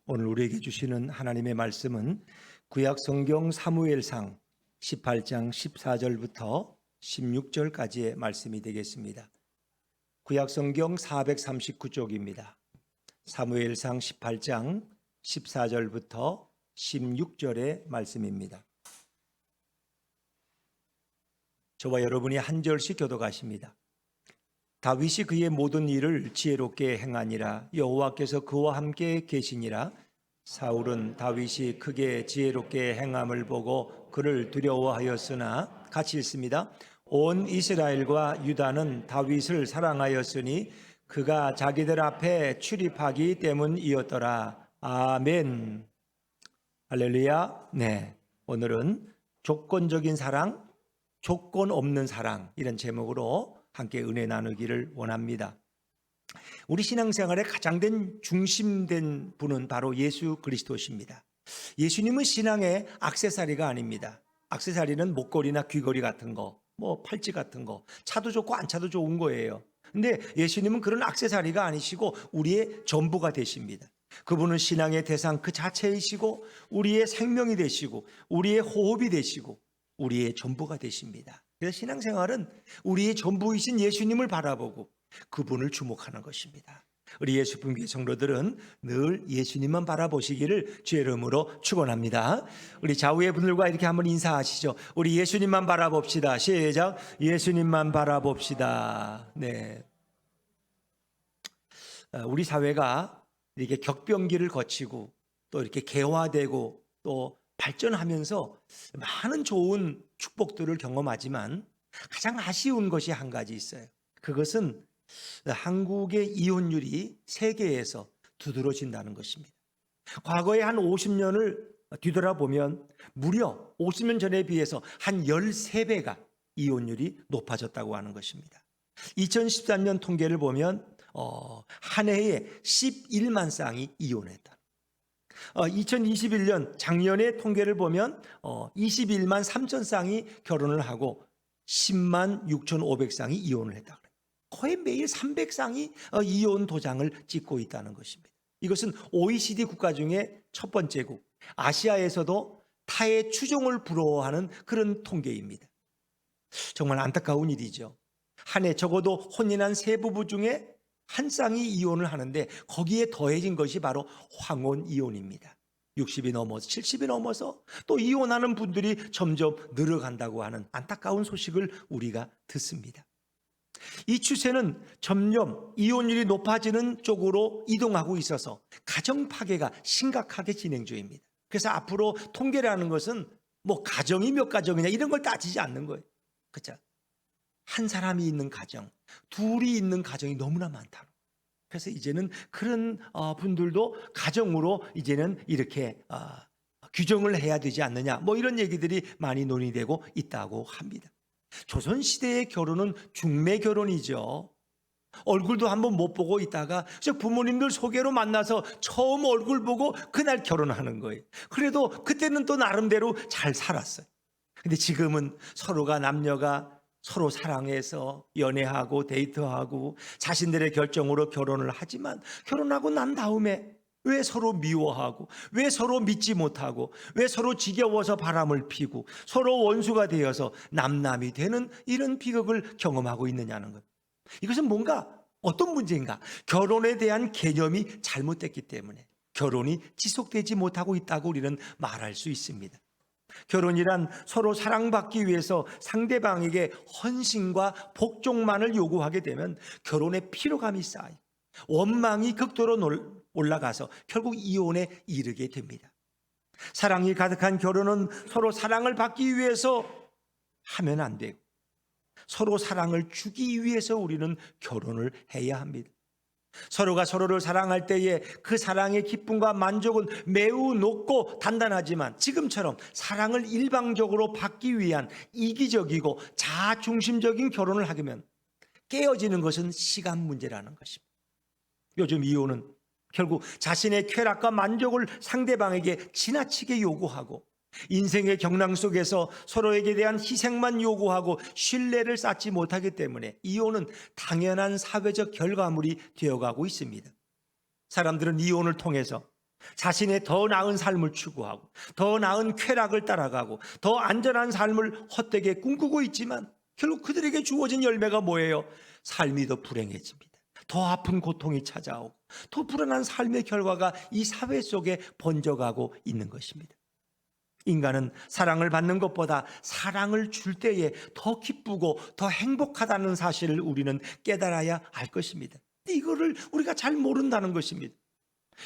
오늘 우리에게 주시는 하나님의 말씀은 구약 성경 사무엘상 18장 14절부터 16절까지의 말씀이 되겠습니다. 구약 성경 439쪽입니다. 사무엘상 18장 14절부터 16절의 말씀입니다. 저와 여러분이 한 절씩 교독하십니다. 다윗이 그의 모든 일을 지혜롭게 행하니라. 여호와께서 그와 함께 계시니라. 사울은 다윗이 크게 지혜롭게 행함을 보고 그를 두려워하였으나, 같이 읽습니다. 온 이스라엘과 유다는 다윗을 사랑하였으니 그가 자기들 앞에 출입하기 때문이었더라. 아멘. 할렐루야. 네, 오늘은 조건적인 사랑, 조건 없는 사랑, 이런 제목으로 함께 은혜 나누기를 원합니다. 우리 신앙생활의 가장 중심된 분은 바로 예수 그리스도십니다. 예수님은 신앙의 액세서리가 아닙니다. 액세서리는 목걸이나 귀걸이 같은 거, 팔찌 같은 거, 차도 좋고 안 차도 좋은 거예요. 근데 예수님은 그런 액세서리가 아니시고 우리의 전부가 되십니다. 그분은 신앙의 대상 그 자체이시고 우리의 생명이 되시고 우리의 호흡이 되시고 우리의 전부가 되십니다. 그래서 신앙생활은 우리의 전부이신 예수님을 바라보고 그분을 주목하는 것입니다. 우리 예수분교회 성도들은 늘 예수님만 바라보시기를 주의 이름으로 축원합니다. 우리 좌우의 분들과 이렇게 한번 인사하시죠. 우리 예수님만 바라봅시다. 시작. 예수님만 바라봅시다. 네. 우리 사회가 이렇게 격변기를 거치고 또 이렇게 개화되고 또 발전하면서 많은 좋은 축복들을 경험하지만 가장 아쉬운 것이 한 가지 있어요. 그것은 한국의 이혼율이 세계에서 두드러진다는 것입니다. 과거에 한 50년을 뒤돌아보면 무려 50년 전에 비해서 한 13배가 이혼율이 높아졌다고 하는 것입니다. 2013년 통계를 보면 한 해에 11만 쌍이 이혼했다. 2021년 작년의 통계를 보면 21만 3천 쌍이 결혼을 하고 10만 6,500쌍이 이혼을 했다. 거의 매일 300쌍이 이혼 도장을 찍고 있다는 것입니다. 이것은 OECD 국가 중에 첫 번째고 아시아에서도 타의 추종을 부러워하는 그런 통계입니다. 정말 안타까운 일이죠. 한 해 적어도 혼인한 세 부부 중에 한 쌍이 이혼을 하는데 거기에 더해진 것이 바로 황혼 이혼입니다. 60이 넘어서 70이 넘어서 또 이혼하는 분들이 점점 늘어간다고 하는 안타까운 소식을 우리가 듣습니다. 이 추세는 점점 이혼율이 높아지는 쪽으로 이동하고 있어서 가정 파괴가 심각하게 진행 중입니다. 그래서 앞으로 통계라는 것은 가정이 몇 가정이냐 이런 걸 따지지 않는 거예요. 그렇죠? 한 사람이 있는 가정, 둘이 있는 가정이 너무나 많다. 그래서 이제는 그런 분들도 가정으로 이제는 이렇게 규정을 해야 되지 않느냐, 이런 얘기들이 많이 논의되고 있다고 합니다. 조선시대의 결혼은 중매 결혼이죠. 얼굴도 한번 못 보고 있다가 부모님들 소개로 만나서 처음 얼굴 보고 그날 결혼하는 거예요. 그래도 그때는 또 나름대로 잘 살았어요. 근데 지금은 남녀가 서로 사랑해서 연애하고 데이트하고 자신들의 결정으로 결혼을 하지만 결혼하고 난 다음에 왜 서로 미워하고 왜 서로 믿지 못하고 왜 서로 지겨워서 바람을 피고 서로 원수가 되어서 남남이 되는 이런 비극을 경험하고 있느냐는 것. 이것은 어떤 문제인가? 결혼에 대한 개념이 잘못됐기 때문에 결혼이 지속되지 못하고 있다고 우리는 말할 수 있습니다. 결혼이란 서로 사랑받기 위해서 상대방에게 헌신과 복종만을 요구하게 되면 결혼의 피로감이 쌓이고 원망이 극도로 올라가서 결국 이혼에 이르게 됩니다. 사랑이 가득한 결혼은 서로 사랑을 받기 위해서 하면 안 되고 서로 사랑을 주기 위해서 우리는 결혼을 해야 합니다. 서로가 서로를 사랑할 때에 그 사랑의 기쁨과 만족은 매우 높고 단단하지만 지금처럼 사랑을 일방적으로 받기 위한 이기적이고 자아중심적인 결혼을 하면 깨어지는 것은 시간 문제라는 것입니다. 요즘 이혼은 결국 자신의 쾌락과 만족을 상대방에게 지나치게 요구하고 인생의 경랑 속에서 서로에게 대한 희생만 요구하고 신뢰를 쌓지 못하기 때문에 이혼은 당연한 사회적 결과물이 되어가고 있습니다. 사람들은 이혼을 통해서 자신의 더 나은 삶을 추구하고 더 나은 쾌락을 따라가고 더 안전한 삶을 헛되게 꿈꾸고 있지만 결국 그들에게 주어진 열매가 뭐예요? 삶이 더 불행해집니다. 더 아픈 고통이 찾아오고 더 불안한 삶의 결과가 이 사회 속에 번져가고 있는 것입니다. 인간은 사랑을 받는 것보다 사랑을 줄 때에 더 기쁘고 더 행복하다는 사실을 우리는 깨달아야 할 것입니다. 이거를 우리가 잘 모른다는 것입니다.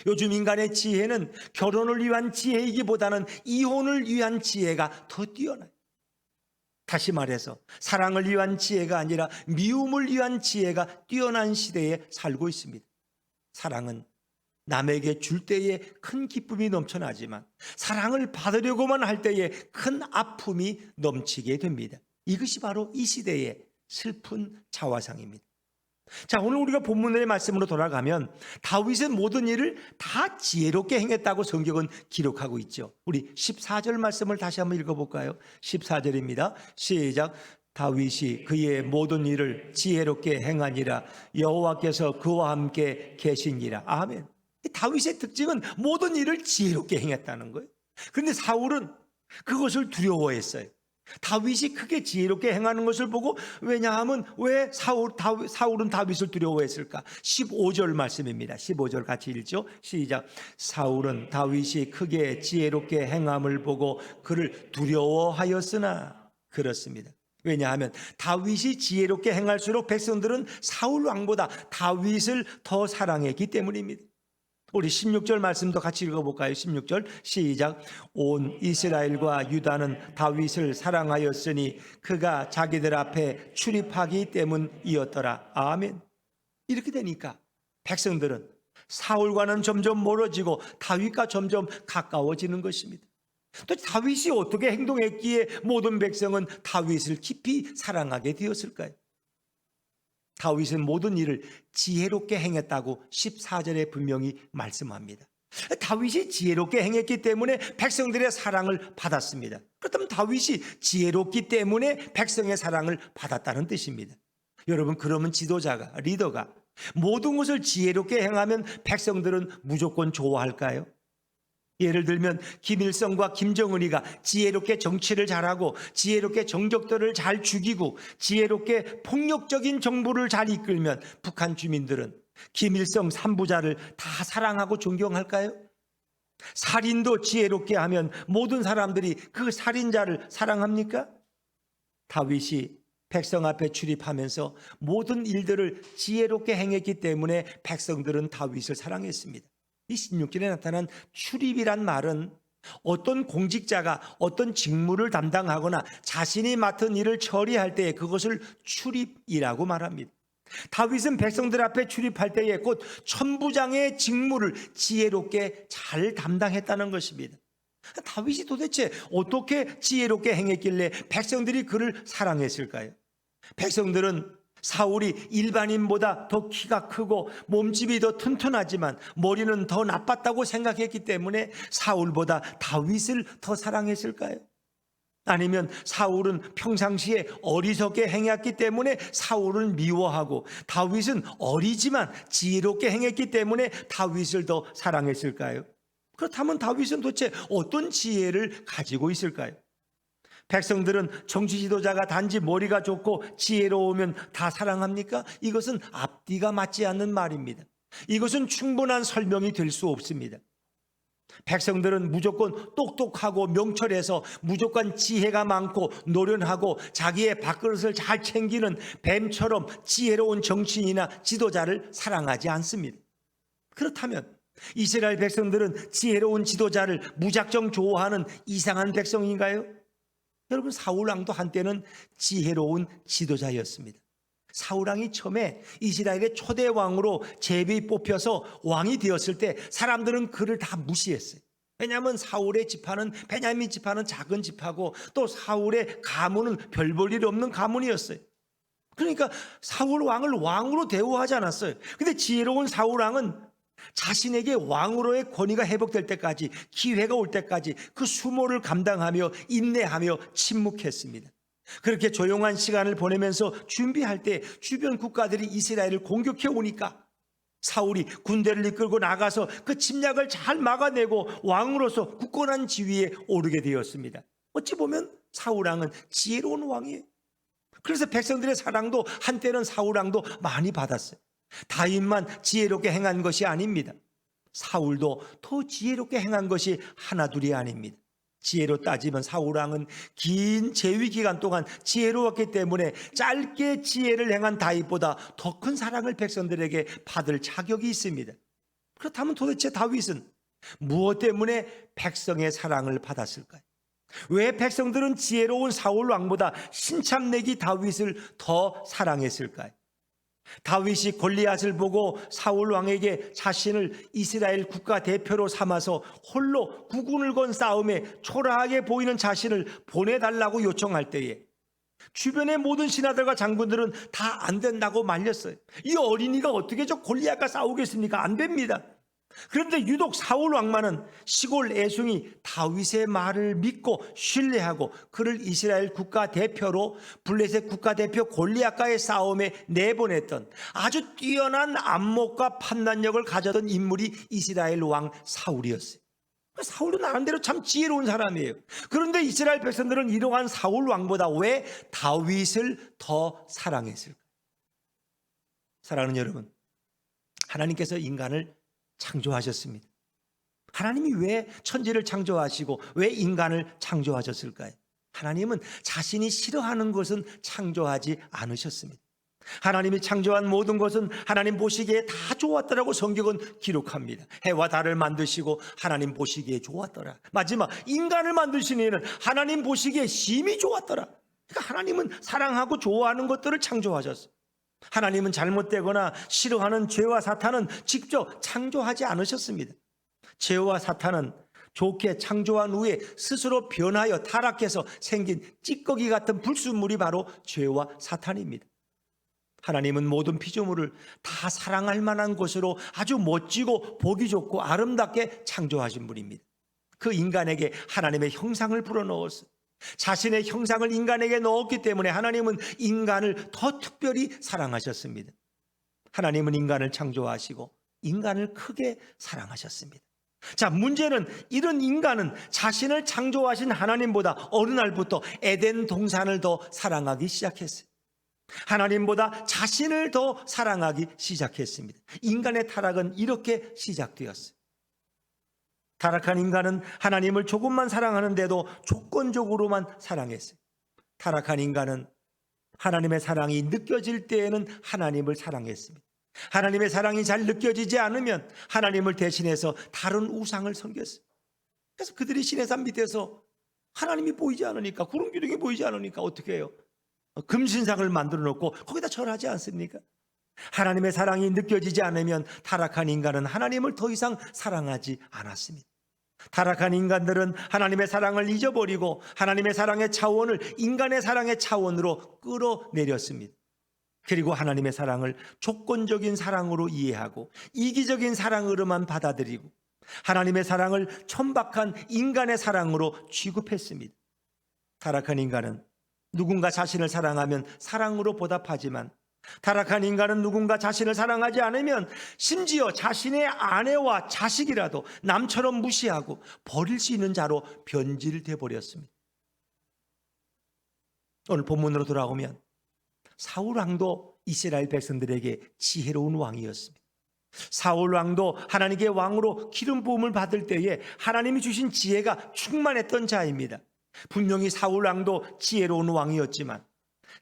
요즘 인간의 지혜는 결혼을 위한 지혜이기보다는 이혼을 위한 지혜가 더 뛰어나요. 다시 말해서 사랑을 위한 지혜가 아니라 미움을 위한 지혜가 뛰어난 시대에 살고 있습니다. 사랑은 남에게 줄 때에 큰 기쁨이 넘쳐나지만 사랑을 받으려고만 할 때에 큰 아픔이 넘치게 됩니다. 이것이 바로 이 시대의 슬픈 자화상입니다. 자, 오늘 우리가 본문의 말씀으로 돌아가면 다윗의 모든 일을 다 지혜롭게 행했다고 성경은 기록하고 있죠. 우리 14절 말씀을 다시 한번 읽어볼까요? 14절입니다. 시작. 다윗이 그의 모든 일을 지혜롭게 행하니라. 여호와께서 그와 함께 계시니라. 아멘. 다윗의 특징은 모든 일을 지혜롭게 행했다는 거예요. 그런데 사울은 그것을 두려워했어요. 다윗이 크게 지혜롭게 행하는 것을 보고, 왜냐하면 왜 사울은 다윗을 두려워했을까? 15절 말씀입니다. 15절 같이 읽죠. 시작. 사울은 다윗이 크게 지혜롭게 행함을 보고 그를 두려워하였으나. 그렇습니다. 왜냐하면 다윗이 지혜롭게 행할수록 백성들은 사울 왕보다 다윗을 더 사랑했기 때문입니다. 우리 16절 말씀도 같이 읽어볼까요? 16절 시작. 온 이스라엘과 유다는 다윗을 사랑하였으니 그가 자기들 앞에 출입하기 때문이었더라. 아멘. 이렇게 되니까 백성들은 사울과는 점점 멀어지고 다윗과 점점 가까워지는 것입니다. 또 다윗이 어떻게 행동했기에 모든 백성은 다윗을 깊이 사랑하게 되었을까요? 다윗은 모든 일을 지혜롭게 행했다고 14절에 분명히 말씀합니다. 다윗이 지혜롭게 행했기 때문에 백성들의 사랑을 받았습니다. 그렇다면 다윗이 지혜롭기 때문에 백성의 사랑을 받았다는 뜻입니다. 여러분, 그러면 지도자가, 리더가 모든 것을 지혜롭게 행하면 백성들은 무조건 좋아할까요? 예를 들면 김일성과 김정은이가 지혜롭게 정치를 잘하고 지혜롭게 정적들을 잘 죽이고 지혜롭게 폭력적인 정부를 잘 이끌면 북한 주민들은 김일성 3부자를 다 사랑하고 존경할까요? 살인도 지혜롭게 하면 모든 사람들이 그 살인자를 사랑합니까? 다윗이 백성 앞에 출입하면서 모든 일들을 지혜롭게 행했기 때문에 백성들은 다윗을 사랑했습니다. 이 16절에 나타난 출입이란 말은 어떤 공직자가 어떤 직무를 담당하거나 자신이 맡은 일을 처리할 때에 그것을 출입이라고 말합니다. 다윗은 백성들 앞에 출입할 때에 곧 천부장의 직무를 지혜롭게 잘 담당했다는 것입니다. 다윗이 도대체 어떻게 지혜롭게 행했길래 백성들이 그를 사랑했을까요? 백성들은 사울이 일반인보다 더 키가 크고 몸집이 더 튼튼하지만 머리는 더 나빴다고 생각했기 때문에 사울보다 다윗을 더 사랑했을까요? 아니면 사울은 평상시에 어리석게 행했기 때문에 사울을 미워하고 다윗은 어리지만 지혜롭게 행했기 때문에 다윗을 더 사랑했을까요? 그렇다면 다윗은 도대체 어떤 지혜를 가지고 있을까요? 백성들은 정치 지도자가 단지 머리가 좋고 지혜로우면 다 사랑합니까? 이것은 앞뒤가 맞지 않는 말입니다. 이것은 충분한 설명이 될 수 없습니다. 백성들은 무조건 똑똑하고 명철해서 무조건 지혜가 많고 노련하고 자기의 밥그릇을 잘 챙기는 뱀처럼 지혜로운 정치인이나 지도자를 사랑하지 않습니다. 그렇다면 이스라엘 백성들은 지혜로운 지도자를 무작정 좋아하는 이상한 백성인가요? 여러분, 사울왕도 한때는 지혜로운 지도자였습니다. 사울왕이 처음에 이스라엘의 초대 왕으로 제비 뽑혀서 왕이 되었을 때 사람들은 그를 다 무시했어요. 왜냐하면 사울의 지파는 베냐민 지파는 작은 지파고 또 사울의 가문은 별 볼 일 없는 가문이었어요. 그러니까 사울 왕을 왕으로 대우하지 않았어요. 근데 지혜로운 사울 왕은 자신에게 왕으로의 권위가 회복될 때까지, 기회가 올 때까지 그 수모를 감당하며 인내하며 침묵했습니다. 그렇게 조용한 시간을 보내면서 준비할 때 주변 국가들이 이스라엘을 공격해 오니까 사울이 군대를 이끌고 나가서 그 침략을 잘 막아내고 왕으로서 굳건한 지위에 오르게 되었습니다. 어찌 보면 사울 왕은 지혜로운 왕이에요. 그래서 백성들의 사랑도 한때는 사울 왕도 많이 받았어요. 다윗만 지혜롭게 행한 것이 아닙니다. 사울도 더 지혜롭게 행한 것이 하나둘이 아닙니다. 지혜로 따지면 사울 왕은 긴 재위 기간 동안 지혜로웠기 때문에 짧게 지혜를 행한 다윗보다 더 큰 사랑을 백성들에게 받을 자격이 있습니다. 그렇다면 도대체 다윗은 무엇 때문에 백성의 사랑을 받았을까요? 왜 백성들은 지혜로운 사울 왕보다 신참내기 다윗을 더 사랑했을까요? 다윗이 골리앗을 보고 사울 왕에게 자신을 이스라엘 국가 대표로 삼아서 홀로 국군을 건 싸움에 초라하게 보이는 자신을 보내달라고 요청할 때에 주변의 모든 신하들과 장군들은 다 안 된다고 말렸어요. 이 어린이가 어떻게 저 골리앗과 싸우겠습니까? 안 됩니다. 그런데 유독 사울 왕만은 시골 애송이 다윗의 말을 믿고 신뢰하고 그를 이스라엘 국가대표로 블레셋 국가대표 골리앗과의 싸움에 내보냈던 아주 뛰어난 안목과 판단력을 가졌던 인물이 이스라엘 왕 사울이었어요. 사울도 나름대로 참 지혜로운 사람이에요. 그런데 이스라엘 백성들은 이러한 사울 왕보다 왜 다윗을 더 사랑했을까? 사랑하는 여러분, 하나님께서 인간을 창조하셨습니다. 하나님이 왜 천지를 창조하시고 왜 인간을 창조하셨을까요? 하나님은 자신이 싫어하는 것은 창조하지 않으셨습니다. 하나님이 창조한 모든 것은 하나님 보시기에 다 좋았더라고 성경은 기록합니다. 해와 달을 만드시고 하나님 보시기에 좋았더라. 마지막 인간을 만드신 이는 하나님 보시기에 심히 좋았더라. 그러니까 하나님은 사랑하고 좋아하는 것들을 창조하셨어요. 하나님은 잘못되거나 싫어하는 죄와 사탄은 직접 창조하지 않으셨습니다. 죄와 사탄은 좋게 창조한 후에 스스로 변하여 타락해서 생긴 찌꺼기 같은 불순물이 바로 죄와 사탄입니다. 하나님은 모든 피조물을 다 사랑할 만한 것으로 아주 멋지고 보기 좋고 아름답게 창조하신 분입니다. 그 인간에게 하나님의 형상을 불어넣었어요. 자신의 형상을 인간에게 넣었기 때문에 하나님은 인간을 더 특별히 사랑하셨습니다. 하나님은 인간을 창조하시고 인간을 크게 사랑하셨습니다. 자, 문제는 이런 인간은 자신을 창조하신 하나님보다 어느 날부터 에덴 동산을 더 사랑하기 시작했어요. 하나님보다 자신을 더 사랑하기 시작했습니다. 인간의 타락은 이렇게 시작되었어요. 타락한 인간은 하나님을 조금만 사랑하는데도 조건적으로만 사랑했어요. 타락한 인간은 하나님의 사랑이 느껴질 때에는 하나님을 사랑했습니다. 하나님의 사랑이 잘 느껴지지 않으면 하나님을 대신해서 다른 우상을 섬겼어요. 그래서 그들이 시내산 밑에서 하나님이 보이지 않으니까, 구름 기둥이 보이지 않으니까 어떻게 해요? 금신상을 만들어 놓고 거기다 절하지 않습니까? 하나님의 사랑이 느껴지지 않으면 타락한 인간은 하나님을 더 이상 사랑하지 않았습니다. 타락한 인간들은 하나님의 사랑을 잊어버리고 하나님의 사랑의 차원을 인간의 사랑의 차원으로 끌어내렸습니다. 그리고 하나님의 사랑을 조건적인 사랑으로 이해하고 이기적인 사랑으로만 받아들이고 하나님의 사랑을 천박한 인간의 사랑으로 취급했습니다. 타락한 인간은 누군가 자신을 사랑하면 사랑으로 보답하지만 타락한 인간은 누군가 자신을 사랑하지 않으면 심지어 자신의 아내와 자식이라도 남처럼 무시하고 버릴 수 있는 자로 변질돼 버렸습니다. 오늘 본문으로 돌아오면 사울 왕도 이스라엘 백성들에게 지혜로운 왕이었습니다. 사울 왕도 하나님의 왕으로 기름 부음을 받을 때에 하나님이 주신 지혜가 충만했던 자입니다. 분명히 사울 왕도 지혜로운 왕이었지만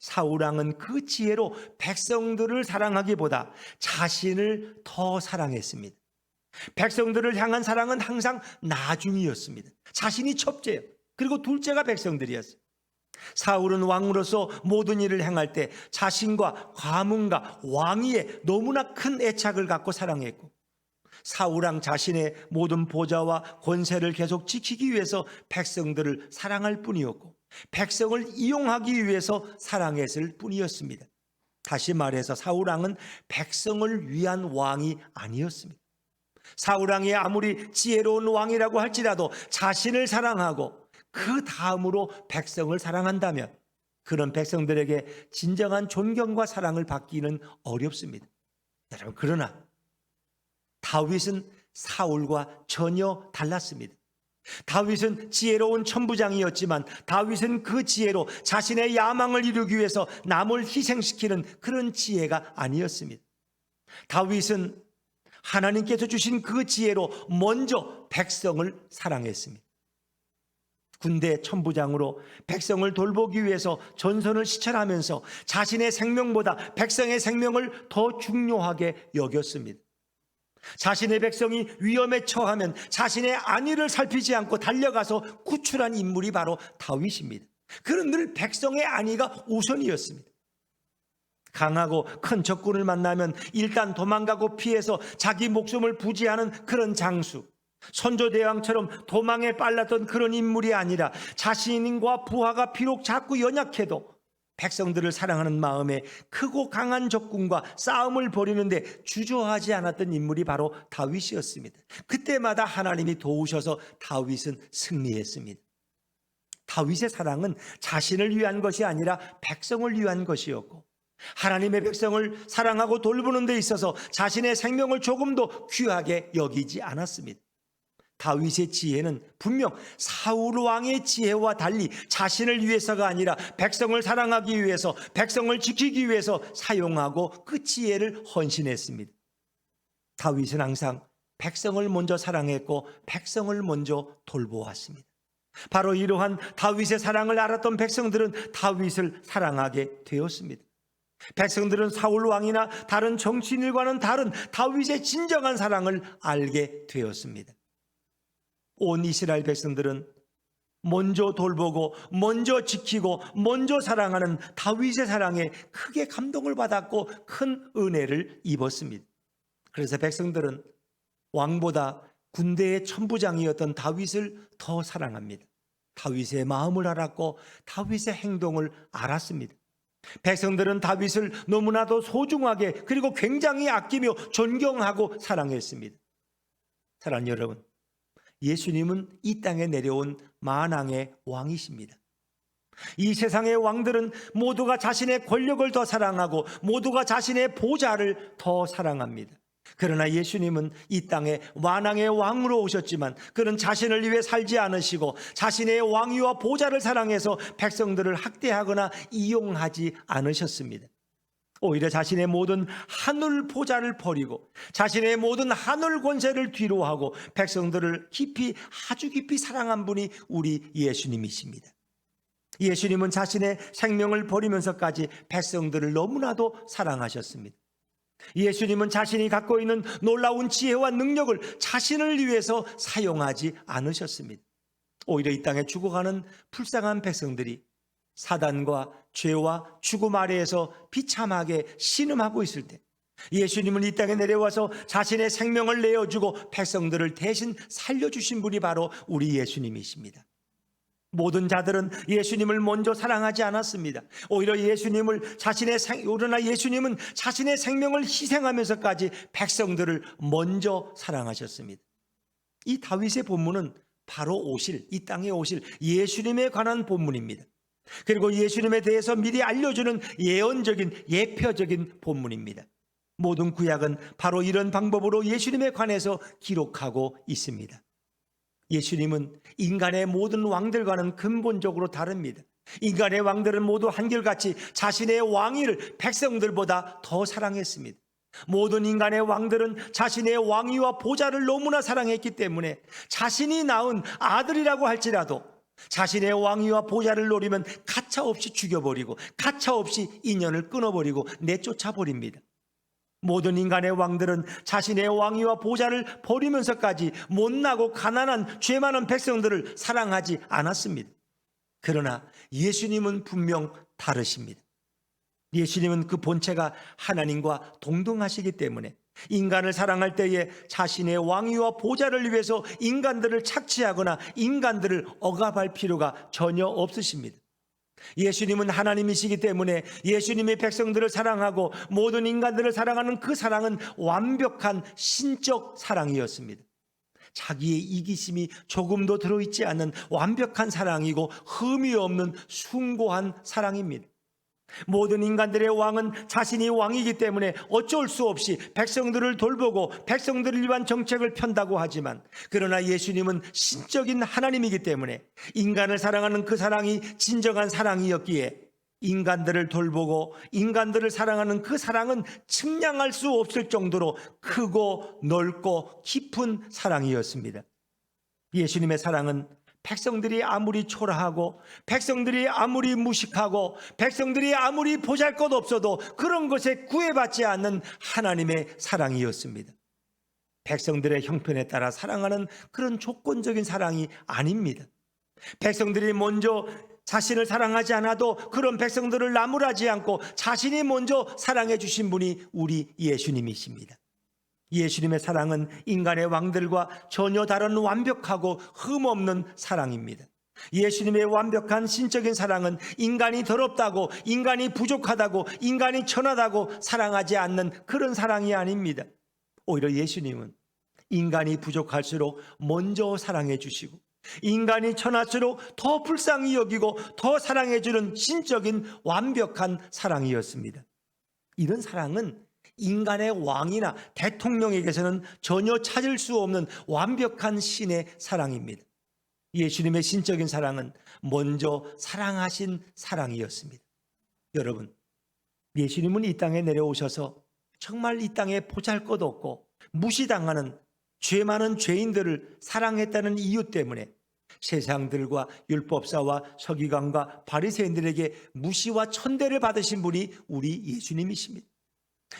사울 왕은 그 지혜로 백성들을 사랑하기보다 자신을 더 사랑했습니다. 백성들을 향한 사랑은 항상 나중이었습니다. 자신이 첫째예요. 그리고 둘째가 백성들이었어요. 사울은 왕으로서 모든 일을 행할 때 자신과 가문과 왕위에 너무나 큰 애착을 갖고 사랑했고 사울 왕 자신의 모든 보좌와 권세를 계속 지키기 위해서 백성들을 사랑할 뿐이었고 백성을 이용하기 위해서 사랑했을 뿐이었습니다. 다시 말해서 사울 왕은 백성을 위한 왕이 아니었습니다. 사울 왕이 아무리 지혜로운 왕이라고 할지라도 자신을 사랑하고 그 다음으로 백성을 사랑한다면 그런 백성들에게 진정한 존경과 사랑을 받기는 어렵습니다. 여러분, 그러나 다윗은 사울과 전혀 달랐습니다. 다윗은 지혜로운 천부장이었지만 다윗은 그 지혜로 자신의 야망을 이루기 위해서 남을 희생시키는 그런 지혜가 아니었습니다. 다윗은 하나님께서 주신 그 지혜로 먼저 백성을 사랑했습니다. 군대 천부장으로 백성을 돌보기 위해서 전선을 시찰하면서 자신의 생명보다 백성의 생명을 더 중요하게 여겼습니다. 자신의 백성이 위험에 처하면 자신의 안위를 살피지 않고 달려가서 구출한 인물이 바로 다윗입니다. 그는 늘 백성의 안위가 우선이었습니다. 강하고 큰 적군을 만나면 일단 도망가고 피해서 자기 목숨을 부지하는 그런 장수, 선조대왕처럼 도망에 빨랐던 그런 인물이 아니라 자신과 부하가 비록 자꾸 연약해도 백성들을 사랑하는 마음에 크고 강한 적군과 싸움을 벌이는데 주저하지 않았던 인물이 바로 다윗이었습니다. 그때마다 하나님이 도우셔서 다윗은 승리했습니다. 다윗의 사랑은 자신을 위한 것이 아니라 백성을 위한 것이었고, 하나님의 백성을 사랑하고 돌보는 데 있어서 자신의 생명을 조금도 귀하게 여기지 않았습니다. 다윗의 지혜는 분명 사울 왕의 지혜와 달리 자신을 위해서가 아니라 백성을 사랑하기 위해서, 백성을 지키기 위해서 사용하고 그 지혜를 헌신했습니다. 다윗은 항상 백성을 먼저 사랑했고 백성을 먼저 돌보았습니다. 바로 이러한 다윗의 사랑을 알았던 백성들은 다윗을 사랑하게 되었습니다. 백성들은 사울 왕이나 다른 정치인들과는 다른 다윗의 진정한 사랑을 알게 되었습니다. 온 이스라엘 백성들은 먼저 돌보고 먼저 지키고 먼저 사랑하는 다윗의 사랑에 크게 감동을 받았고 큰 은혜를 입었습니다. 그래서 백성들은 왕보다 군대의 천부장이었던 다윗을 더 사랑합니다. 다윗의 마음을 알았고 다윗의 행동을 알았습니다. 백성들은 다윗을 너무나도 소중하게 그리고 굉장히 아끼며 존경하고 사랑했습니다. 사랑하는 여러분, 예수님은 이 땅에 내려온 만왕의 왕이십니다. 이 세상의 왕들은 모두가 자신의 권력을 더 사랑하고 모두가 자신의 보좌를 더 사랑합니다. 그러나 예수님은 이 땅에 만왕의 왕으로 오셨지만 그는 자신을 위해 살지 않으시고 자신의 왕위와 보좌를 사랑해서 백성들을 학대하거나 이용하지 않으셨습니다. 오히려 자신의 모든 하늘 보좌를 버리고 자신의 모든 하늘 권세를 뒤로하고 백성들을 깊이, 아주 깊이 사랑한 분이 우리 예수님이십니다. 예수님은 자신의 생명을 버리면서까지 백성들을 너무나도 사랑하셨습니다. 예수님은 자신이 갖고 있는 놀라운 지혜와 능력을 자신을 위해서 사용하지 않으셨습니다. 오히려 이 땅에 죽어가는 불쌍한 백성들이 사단과 죄와 죽음 아래에서 비참하게 신음하고 있을 때 예수님은 이 땅에 내려와서 자신의 생명을 내어주고 백성들을 대신 살려주신 분이 바로 우리 예수님이십니다. 모든 자들은 예수님을 먼저 사랑하지 않았습니다. 오히려 그러나 예수님은 자신의 생명을 희생하면서까지 백성들을 먼저 사랑하셨습니다. 이 다윗의 본문은 바로 이 땅에 오실 예수님에 관한 본문입니다. 그리고 예수님에 대해서 미리 알려주는 예표적인 본문입니다. 모든 구약은 바로 이런 방법으로 예수님에 관해서 기록하고 있습니다. 예수님은 인간의 모든 왕들과는 근본적으로 다릅니다. 인간의 왕들은 모두 한결같이 자신의 왕위를 백성들보다 더 사랑했습니다. 모든 인간의 왕들은 자신의 왕위와 보좌를 너무나 사랑했기 때문에 자신이 낳은 아들이라고 할지라도 자신의 왕위와 보좌를 노리면 가차없이 죽여버리고 가차없이 인연을 끊어버리고 내쫓아버립니다. 모든 인간의 왕들은 자신의 왕위와 보좌를 버리면서까지 못나고 가난한 죄 많은 백성들을 사랑하지 않았습니다. 그러나 예수님은 분명 다르십니다. 예수님은 그 본체가 하나님과 동등하시기 때문에 인간을 사랑할 때에 자신의 왕위와 보좌를 위해서 인간들을 착취하거나 인간들을 억압할 필요가 전혀 없으십니다. 예수님은 하나님이시기 때문에 예수님이 백성들을 사랑하고 모든 인간들을 사랑하는 그 사랑은 완벽한 신적 사랑이었습니다. 자기의 이기심이 조금도 들어있지 않는 완벽한 사랑이고 흠이 없는 숭고한 사랑입니다. 모든 인간들의 왕은 자신이 왕이기 때문에 어쩔 수 없이 백성들을 돌보고 백성들을 위한 정책을 편다고 하지만, 그러나 예수님은 신적인 하나님이기 때문에 인간을 사랑하는 그 사랑이 진정한 사랑이었기에 인간들을 돌보고 인간들을 사랑하는 그 사랑은 측량할 수 없을 정도로 크고 넓고 깊은 사랑이었습니다. 예수님의 사랑은 백성들이 아무리 초라하고 백성들이 아무리 무식하고 백성들이 아무리 보잘것없어도 그런 것에 구애받지 않는 하나님의 사랑이었습니다. 백성들의 형편에 따라 사랑하는 그런 조건적인 사랑이 아닙니다. 백성들이 먼저 자신을 사랑하지 않아도 그런 백성들을 나무라지 않고 자신이 먼저 사랑해 주신 분이 우리 예수님이십니다. 예수님의 사랑은 인간의 왕들과 전혀 다른 완벽하고 흠없는 사랑입니다. 예수님의 완벽한 신적인 사랑은 인간이 더럽다고, 인간이 부족하다고, 인간이 천하다고 사랑하지 않는 그런 사랑이 아닙니다. 오히려 예수님은 인간이 부족할수록 먼저 사랑해 주시고 인간이 천할수록 더 불쌍히 여기고 더 사랑해 주는 신적인 완벽한 사랑이었습니다. 이런 사랑은 인간의 왕이나 대통령에게서는 전혀 찾을 수 없는 완벽한 신의 사랑입니다. 예수님의 신적인 사랑은 먼저 사랑하신 사랑이었습니다. 여러분, 예수님은 이 땅에 내려오셔서 정말 이 땅에 보잘것없고 무시당하는 죄 많은 죄인들을 사랑했다는 이유 때문에 세상들과 율법사와 서기관과 바리새인들에게 무시와 천대를 받으신 분이 우리 예수님이십니다.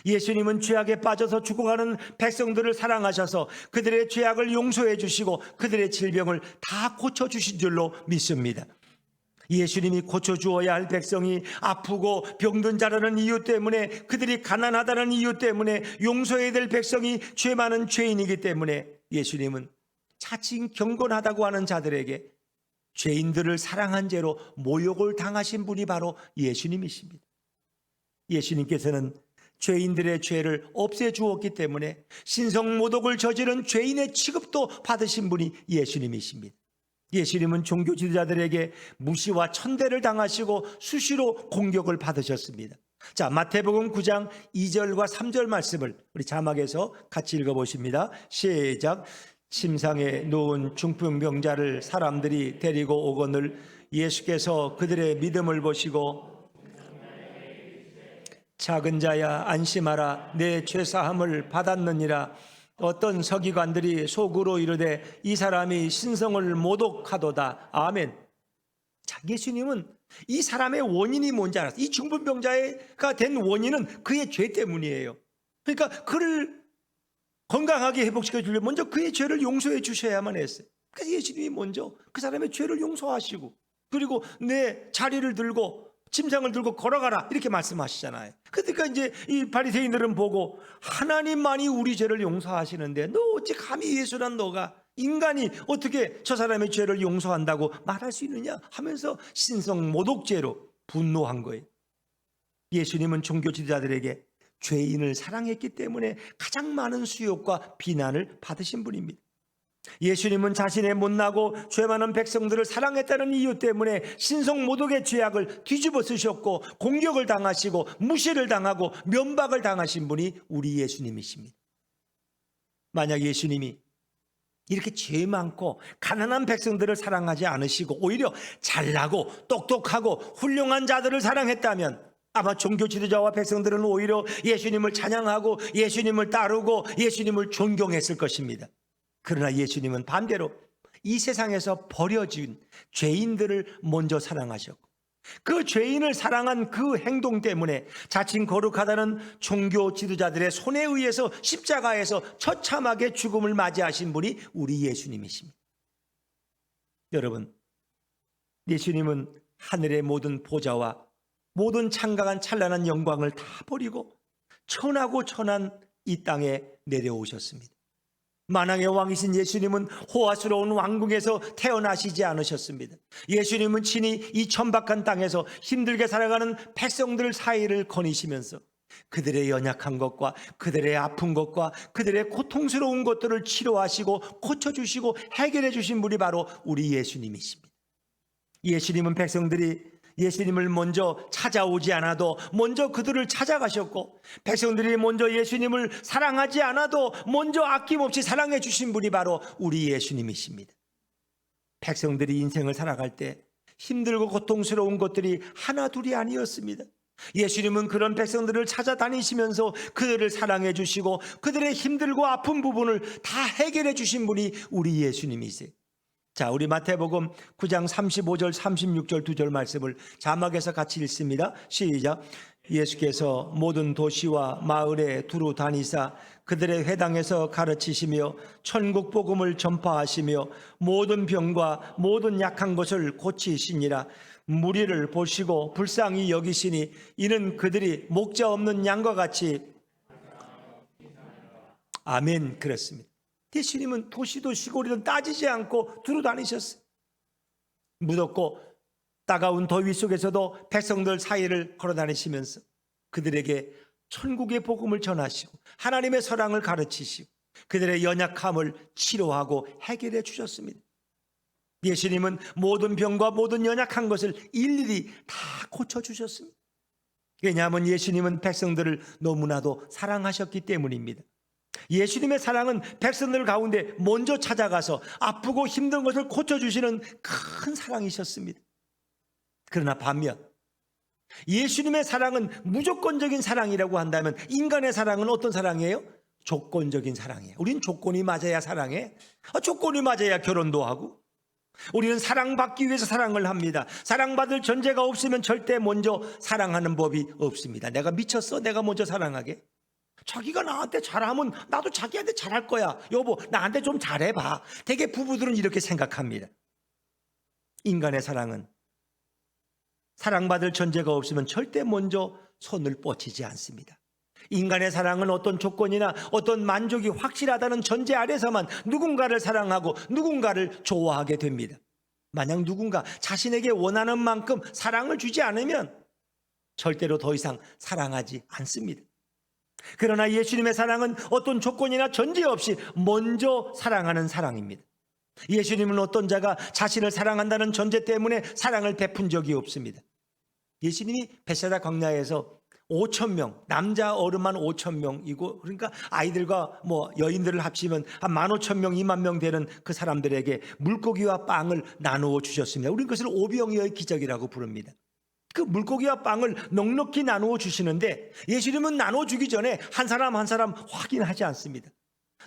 예수님은 죄악에 빠져서 죽어가는 백성들을 사랑하셔서 그들의 죄악을 용서해 주시고 그들의 질병을 다 고쳐주신 줄로 믿습니다. 예수님이 고쳐주어야 할 백성이 아프고 병든 자라는 이유 때문에, 그들이 가난하다는 이유 때문에, 용서해야 될 백성이 죄 많은 죄인이기 때문에 예수님은 자칭 경건하다고 하는 자들에게 죄인들을 사랑한 죄로 모욕을 당하신 분이 바로 예수님이십니다. 예수님께서는 죄인들의 죄를 없애주었기 때문에 신성모독을 저지른 죄인의 취급도 받으신 분이 예수님이십니다. 예수님은 종교 지도자들에게 무시와 천대를 당하시고 수시로 공격을 받으셨습니다. 자, 마태복음 9장 2절과 3절 말씀을 우리 자막에서 같이 읽어보십니다. 시작. 침상에 누운 중풍병자를 사람들이 데리고 오거늘 예수께서 그들의 믿음을 보시고 작은 자야 안심하라, 내 죄사함을 받았느니라. 어떤 서기관들이 속으로 이르되 이 사람이 신성을 모독하도다. 아멘. 자, 예수님은 이 사람의 원인이 뭔지 알았어요. 이 중풍병자가 된 원인은 그의 죄 때문이에요. 그러니까 그를 건강하게 회복시켜 주려면 먼저 그의 죄를 용서해 주셔야만 했어요. 그래서 예수님이 먼저 그 사람의 죄를 용서하시고, 그리고 내 자리를 들고 침상을 들고 걸어가라 이렇게 말씀하시잖아요. 그러니까 이제 이 바리새인들은 보고, 하나님만이 우리 죄를 용서하시는데 너 어찌 감히 예수란 너가 인간이 어떻게 저 사람의 죄를 용서한다고 말할 수 있느냐 하면서 신성 모독죄로 분노한 거예요. 예수님은 종교 지도자들에게 죄인을 사랑했기 때문에 가장 많은 수욕과 비난을 받으신 분입니다. 예수님은 자신의 못나고 죄 많은 백성들을 사랑했다는 이유 때문에 신성 모독의 죄악을 뒤집어 쓰셨고 공격을 당하시고 무시를 당하고 면박을 당하신 분이 우리 예수님이십니다. 만약 예수님이 이렇게 죄 많고 가난한 백성들을 사랑하지 않으시고 오히려 잘나고 똑똑하고 훌륭한 자들을 사랑했다면 아마 종교 지도자와 백성들은 오히려 예수님을 찬양하고 예수님을 따르고 예수님을 존경했을 것입니다. 그러나 예수님은 반대로 이 세상에서 버려진 죄인들을 먼저 사랑하셨고, 그 죄인을 사랑한 그 행동 때문에 자칭 거룩하다는 종교 지도자들의 손에 의해서 십자가에서 처참하게 죽음을 맞이하신 분이 우리 예수님이십니다. 여러분, 예수님은 하늘의 모든 보좌와 모든 창강한 찬란한 영광을 다 버리고 천하고 천한 이 땅에 내려오셨습니다. 만왕의 왕이신 예수님은 호화스러운 왕궁에서 태어나시지 않으셨습니다. 예수님은 친히 이 천박한 땅에서 힘들게 살아가는 백성들 사이를 거니시면서 그들의 연약한 것과 그들의 아픈 것과 그들의 고통스러운 것들을 치료하시고 고쳐주시고 해결해 주신 분이 바로 우리 예수님이십니다. 예수님은 백성들이 예수님을 먼저 찾아오지 않아도 먼저 그들을 찾아가셨고, 백성들이 먼저 예수님을 사랑하지 않아도 먼저 아낌없이 사랑해 주신 분이 바로 우리 예수님이십니다. 백성들이 인생을 살아갈 때 힘들고 고통스러운 것들이 하나 둘이 아니었습니다. 예수님은 그런 백성들을 찾아다니시면서 그들을 사랑해 주시고 그들의 힘들고 아픈 부분을 다 해결해 주신 분이 우리 예수님이세요. 자, 우리 마태복음 9장 35절 36절 2절 말씀을 자막에서 같이 읽습니다. 시작. 예수께서 모든 도시와 마을에 두루 다니사 그들의 회당에서 가르치시며 천국 복음을 전파하시며 모든 병과 모든 약한 것을 고치시니라. 무리를 보시고 불쌍히 여기시니 이는 그들이 목자 없는 양과 같이. 아멘. 그렇습니다. 예수님은 도시도 시골이든 따지지 않고 두루 다니셨어요. 무덥고 따가운 더위 속에서도 백성들 사이를 걸어 다니시면서 그들에게 천국의 복음을 전하시고 하나님의 사랑을 가르치시고 그들의 연약함을 치료하고 해결해 주셨습니다. 예수님은 모든 병과 모든 연약한 것을 일일이 다 고쳐주셨습니다. 왜냐하면 예수님은 백성들을 너무나도 사랑하셨기 때문입니다. 예수님의 사랑은 백성들 가운데 먼저 찾아가서 아프고 힘든 것을 고쳐주시는 큰 사랑이셨습니다. 그러나 반면 예수님의 사랑은 무조건적인 사랑이라고 한다면 인간의 사랑은 어떤 사랑이에요? 조건적인 사랑이에요. 우린 조건이 맞아야 사랑해. 조건이 맞아야 결혼도 하고. 우리는 사랑받기 위해서 사랑을 합니다. 사랑받을 전제가 없으면 절대 먼저 사랑하는 법이 없습니다. 내가 미쳤어? 내가 먼저 사랑하게? 자기가 나한테 잘하면 나도 자기한테 잘할 거야. 여보, 나한테 좀 잘해봐. 대개 부부들은 이렇게 생각합니다. 인간의 사랑은 사랑받을 전제가 없으면 절대 먼저 손을 뻗치지 않습니다. 인간의 사랑은 어떤 조건이나 어떤 만족이 확실하다는 전제 아래서만 누군가를 사랑하고 누군가를 좋아하게 됩니다. 만약 누군가 자신에게 원하는 만큼 사랑을 주지 않으면 절대로 더 이상 사랑하지 않습니다. 그러나 예수님의 사랑은 어떤 조건이나 전제 없이 먼저 사랑하는 사랑입니다. 예수님은 어떤 자가 자신을 사랑한다는 전제 때문에 사랑을 베푼 적이 없습니다. 예수님이 벳세다 광야에서 5,000명, 남자 어른만 5,000명이고, 그러니까 아이들과 여인들을 합치면 한 15,000명, 2만 명 되는 그 사람들에게 물고기와 빵을 나누어 주셨습니다. 우리는 그것을 오병이어의 기적이라고 부릅니다. 그 물고기와 빵을 넉넉히 나누어 주시는데 예수님은 나눠 주기 전에 한 사람 한 사람 확인하지 않습니다.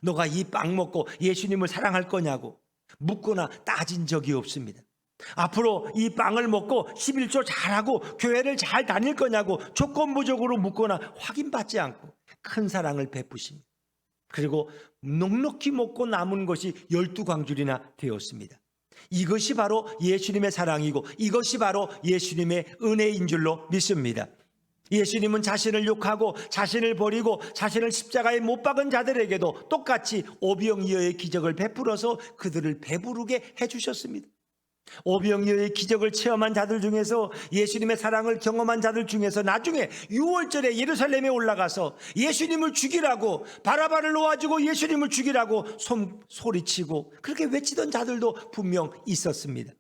너가 이 빵 먹고 예수님을 사랑할 거냐고 묻거나 따진 적이 없습니다. 앞으로 이 빵을 먹고 11조 잘하고 교회를 잘 다닐 거냐고 조건부적으로 묻거나 확인받지 않고 큰 사랑을 베푸십니다. 그리고 넉넉히 먹고 남은 것이 12광줄이나 되었습니다. 이것이 바로 예수님의 사랑이고 이것이 바로 예수님의 은혜인 줄로 믿습니다. 예수님은 자신을 욕하고 자신을 버리고 자신을 십자가에 못 박은 자들에게도 똑같이 오병이어의 기적을 베풀어서 그들을 배부르게 해주셨습니다. 오병이어의 기적을 체험한 자들 중에서 예수님의 사랑을 경험한 자들 중에서 나중에 6월절에 예루살렘에 올라가서 예수님을 죽이라고 바라바를 놓아주고 예수님을 죽이라고 소리치고 그렇게 외치던 자들도 분명 있었습니다.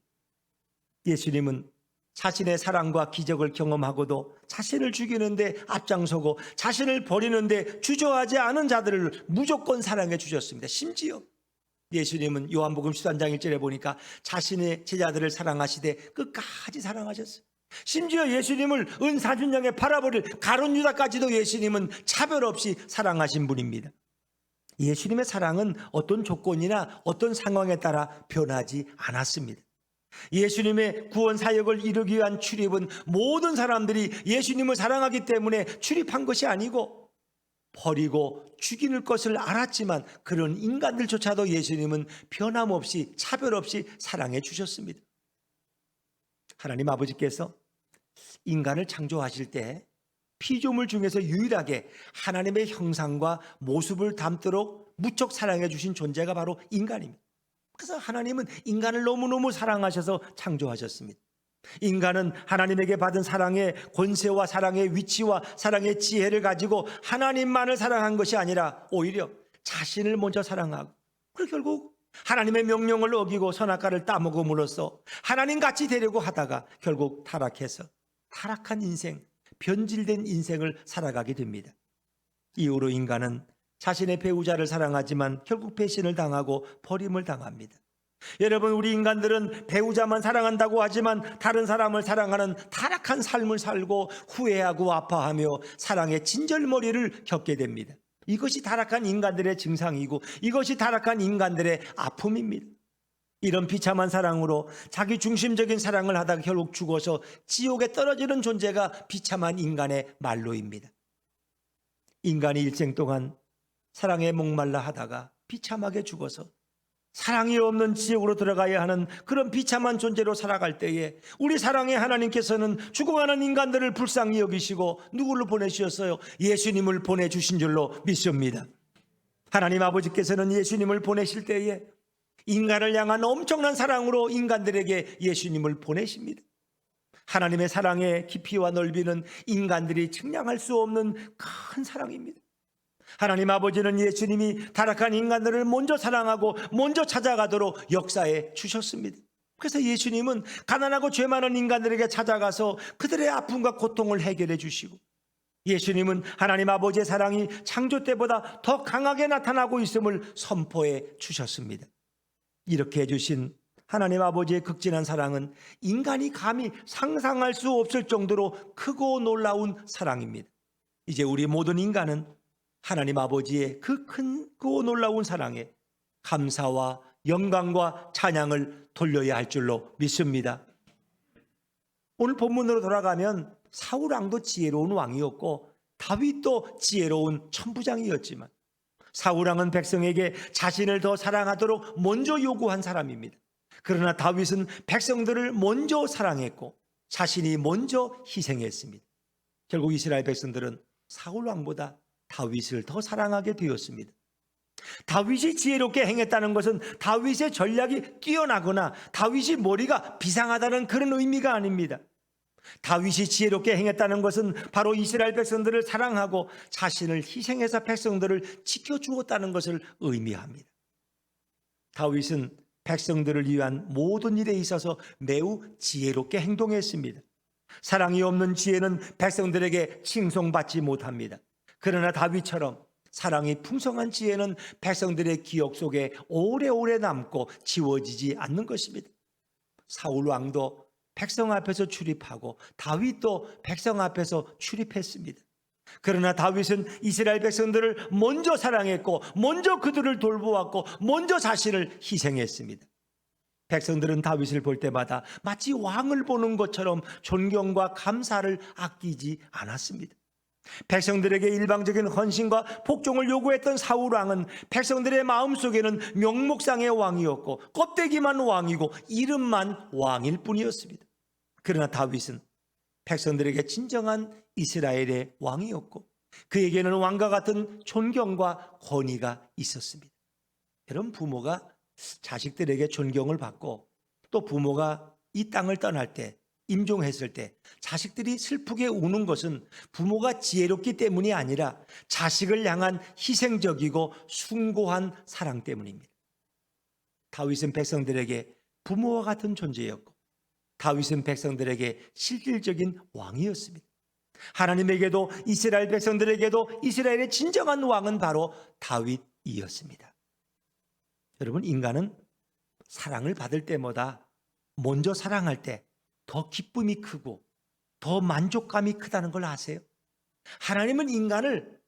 예수님은 자신의 사랑과 기적을 경험하고도 자신을 죽이는데 앞장서고 자신을 버리는데 주저하지 않은 자들을 무조건 사랑해 주셨습니다. 심지어 예수님은 요한복음 13장 1절에 보니까 자신의 제자들을 사랑하시되 끝까지 사랑하셨어요. 심지어 예수님을 은사준양에 팔아버릴 가룟 유다까지도 예수님은 차별 없이 사랑하신 분입니다. 예수님의 사랑은 어떤 조건이나 어떤 상황에 따라 변하지 않았습니다. 예수님의 구원 사역을 이루기 위한 출입은 모든 사람들이 예수님을 사랑하기 때문에 출입한 것이 아니고 버리고 죽이는 것을 알았지만 그런 인간들조차도 예수님은 변함없이 차별 없이 사랑해 주셨습니다. 하나님 아버지께서 인간을 창조하실 때 피조물 중에서 유일하게 하나님의 형상과 모습을 담도록 무척 사랑해 주신 존재가 바로 인간입니다. 그래서 하나님은 인간을 너무너무 사랑하셔서 창조하셨습니다. 인간은 하나님에게 받은 사랑의 권세와 사랑의 위치와 사랑의 지혜를 가지고 하나님만을 사랑한 것이 아니라 오히려 자신을 먼저 사랑하고 그리고 결국 하나님의 명령을 어기고 선악과를 따먹음으로써 하나님 같이 되려고 하다가 결국 타락해서 타락한 인생, 변질된 인생을 살아가게 됩니다. 이후로 인간은 자신의 배우자를 사랑하지만 결국 배신을 당하고 버림을 당합니다. 여러분, 우리 인간들은 배우자만 사랑한다고 하지만 다른 사람을 사랑하는 타락한 삶을 살고 후회하고 아파하며 사랑의 진절머리를 겪게 됩니다. 이것이 타락한 인간들의 증상이고 이것이 타락한 인간들의 아픔입니다. 이런 비참한 사랑으로 자기 중심적인 사랑을 하다가 결국 죽어서 지옥에 떨어지는 존재가 비참한 인간의 말로입니다. 인간이 일생 동안 사랑에 목말라 하다가 비참하게 죽어서 사랑이 없는 지옥으로 들어가야 하는 그런 비참한 존재로 살아갈 때에 우리 사랑의 하나님께서는 죽어가는 인간들을 불쌍히 여기시고 누구를 보내주셨어요? 예수님을 보내주신 줄로 믿습니다. 하나님 아버지께서는 예수님을 보내실 때에 인간을 향한 엄청난 사랑으로 인간들에게 예수님을 보내십니다. 하나님의 사랑의 깊이와 넓이는 인간들이 측량할 수 없는 큰 사랑입니다. 하나님 아버지는 예수님이 타락한 인간들을 먼저 사랑하고 먼저 찾아가도록 역사해 주셨습니다. 그래서 예수님은 가난하고 죄 많은 인간들에게 찾아가서 그들의 아픔과 고통을 해결해 주시고, 예수님은 하나님 아버지의 사랑이 창조 때보다 더 강하게 나타나고 있음을 선포해 주셨습니다. 이렇게 해주신 하나님 아버지의 극진한 사랑은 인간이 감히 상상할 수 없을 정도로 크고 놀라운 사랑입니다. 이제 우리 모든 인간은 하나님 아버지의 그 크고 놀라운 사랑에 감사와 영광과 찬양을 돌려야 할 줄로 믿습니다. 오늘 본문으로 돌아가면 사울 왕도 지혜로운 왕이었고 다윗도 지혜로운 천부장이었지만 사울 왕은 백성에게 자신을 더 사랑하도록 먼저 요구한 사람입니다. 그러나 다윗은 백성들을 먼저 사랑했고 자신이 먼저 희생했습니다. 결국 이스라엘 백성들은 사울 왕보다 다윗을 더 사랑하게 되었습니다. 다윗이 지혜롭게 행했다는 것은 다윗의 전략이 뛰어나거나 다윗이 머리가 비상하다는 그런 의미가 아닙니다. 다윗이 지혜롭게 행했다는 것은 바로 이스라엘 백성들을 사랑하고 자신을 희생해서 백성들을 지켜주었다는 것을 의미합니다. 다윗은 백성들을 위한 모든 일에 있어서 매우 지혜롭게 행동했습니다. 사랑이 없는 지혜는 백성들에게 칭송받지 못합니다. 그러나 다윗처럼 사랑이 풍성한 지혜는 백성들의 기억 속에 오래오래 남고 지워지지 않는 것입니다. 사울 왕도 백성 앞에서 출입하고 다윗도 백성 앞에서 출입했습니다. 그러나 다윗은 이스라엘 백성들을 먼저 사랑했고 먼저 그들을 돌보았고 먼저 자신을 희생했습니다. 백성들은 다윗을 볼 때마다 마치 왕을 보는 것처럼 존경과 감사를 아끼지 않았습니다. 백성들에게 일방적인 헌신과 복종을 요구했던 사울 왕은 백성들의 마음속에는 명목상의 왕이었고 껍데기만 왕이고 이름만 왕일 뿐이었습니다. 그러나 다윗은 백성들에게 진정한 이스라엘의 왕이었고 그에게는 왕과 같은 존경과 권위가 있었습니다. 여러분, 부모가 자식들에게 존경을 받고 또 부모가 이 땅을 떠날 때 임종했을 때 자식들이 슬프게 우는 것은 부모가 지혜롭기 때문이 아니라 자식을 향한 희생적이고 숭고한 사랑 때문입니다. 다윗은 백성들에게 부모와 같은 존재였고 다윗은 백성들에게 실질적인 왕이었습니다. 하나님에게도 이스라엘 백성들에게도 이스라엘의 진정한 왕은 바로 다윗이었습니다. 여러분, 인간은 사랑을 받을 때마다 먼저 사랑할 때 더 기쁨이 크고 더 만족감이 크다는 걸 아세요? 하나님은 인간을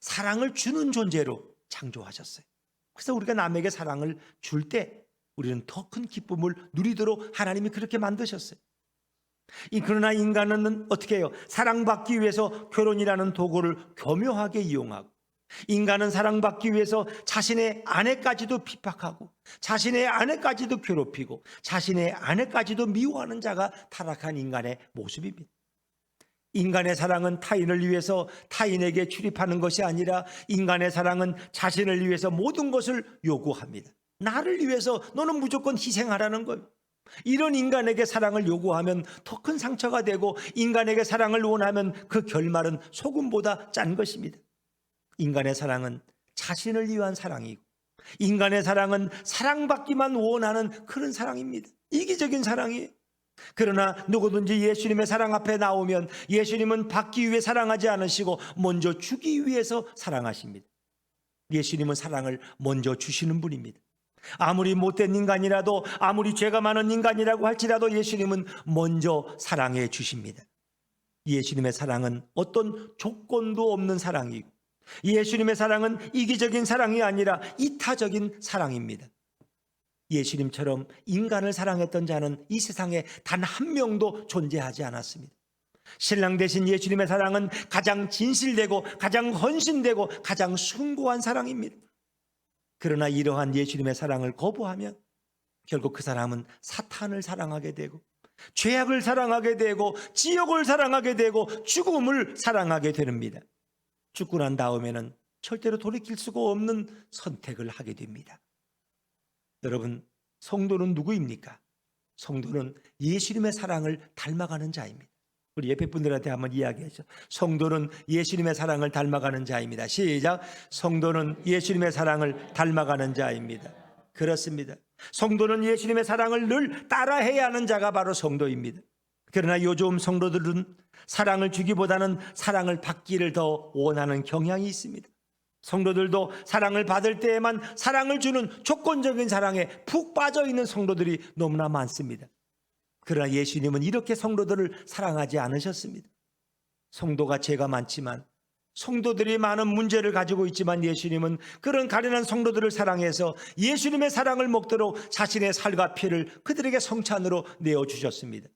사랑을 주는 존재로 창조하셨어요. 그래서 우리가 남에게 사랑을 줄 때 우리는 더 큰 기쁨을 누리도록 하나님이 그렇게 만드셨어요. 그러나 인간은 어떻게 해요? 사랑받기 위해서 결혼이라는 도구를 교묘하게 이용하고 인간은 사랑받기 위해서 자신의 아내까지도 핍박하고 자신의 아내까지도 괴롭히고 자신의 아내까지도 미워하는 자가 타락한 인간의 모습입니다. 인간의 사랑은 타인을 위해서 타인에게 출입하는 것이 아니라 인간의 사랑은 자신을 위해서 모든 것을 요구합니다. 나를 위해서 너는 무조건 희생하라는 거예요. 이런 인간에게 사랑을 요구하면 더 큰 상처가 되고 인간에게 사랑을 원하면 그 결말은 소금보다 짠 것입니다. 인간의 사랑은 자신을 위한 사랑이고 인간의 사랑은 사랑받기만 원하는 그런 사랑입니다. 이기적인 사랑이에요. 그러나 누구든지 예수님의 사랑 앞에 나오면 예수님은 받기 위해 사랑하지 않으시고 먼저 주기 위해서 사랑하십니다. 예수님은 사랑을 먼저 주시는 분입니다. 아무리 못된 인간이라도, 아무리 죄가 많은 인간이라고 할지라도 예수님은 먼저 사랑해 주십니다. 예수님의 사랑은 어떤 조건도 없는 사랑이고, 예수님의 사랑은 이기적인 사랑이 아니라 이타적인 사랑입니다. 예수님처럼 인간을 사랑했던 자는 이 세상에 단 한 명도 존재하지 않았습니다. 신랑 되신 예수님의 사랑은 가장 진실되고 가장 헌신되고 가장 숭고한 사랑입니다. 그러나 이러한 예수님의 사랑을 거부하면 결국 그 사람은 사탄을 사랑하게 되고, 죄악을 사랑하게 되고, 지옥을 사랑하게 되고, 죽음을 사랑하게 됩니다. 죽고 난 다음에는 절대로 돌이킬 수가 없는 선택을 하게 됩니다. 여러분, 성도는 누구입니까? 성도는 예수님의 사랑을 닮아가는 자입니다. 우리 옆에 분들한테 한번 이야기하죠. 성도는 예수님의 사랑을 닮아가는 자입니다. 시작. 성도는 예수님의 사랑을 닮아가는 자입니다. 그렇습니다. 성도는 예수님의 사랑을 늘 따라해야 하는 자가 바로 성도입니다. 그러나 요즘 성도들은 사랑을 주기보다는 사랑을 받기를 더 원하는 경향이 있습니다. 성도들도 사랑을 받을 때에만 사랑을 주는 조건적인 사랑에 푹 빠져 있는 성도들이 너무나 많습니다. 그러나 예수님은 이렇게 성도들을 사랑하지 않으셨습니다. 성도가 죄가 많지만, 성도들이 많은 문제를 가지고 있지만 예수님은 그런 가련한 성도들을 사랑해서 예수님의 사랑을 먹도록 자신의 살과 피를 그들에게 성찬으로 내어주셨습니다.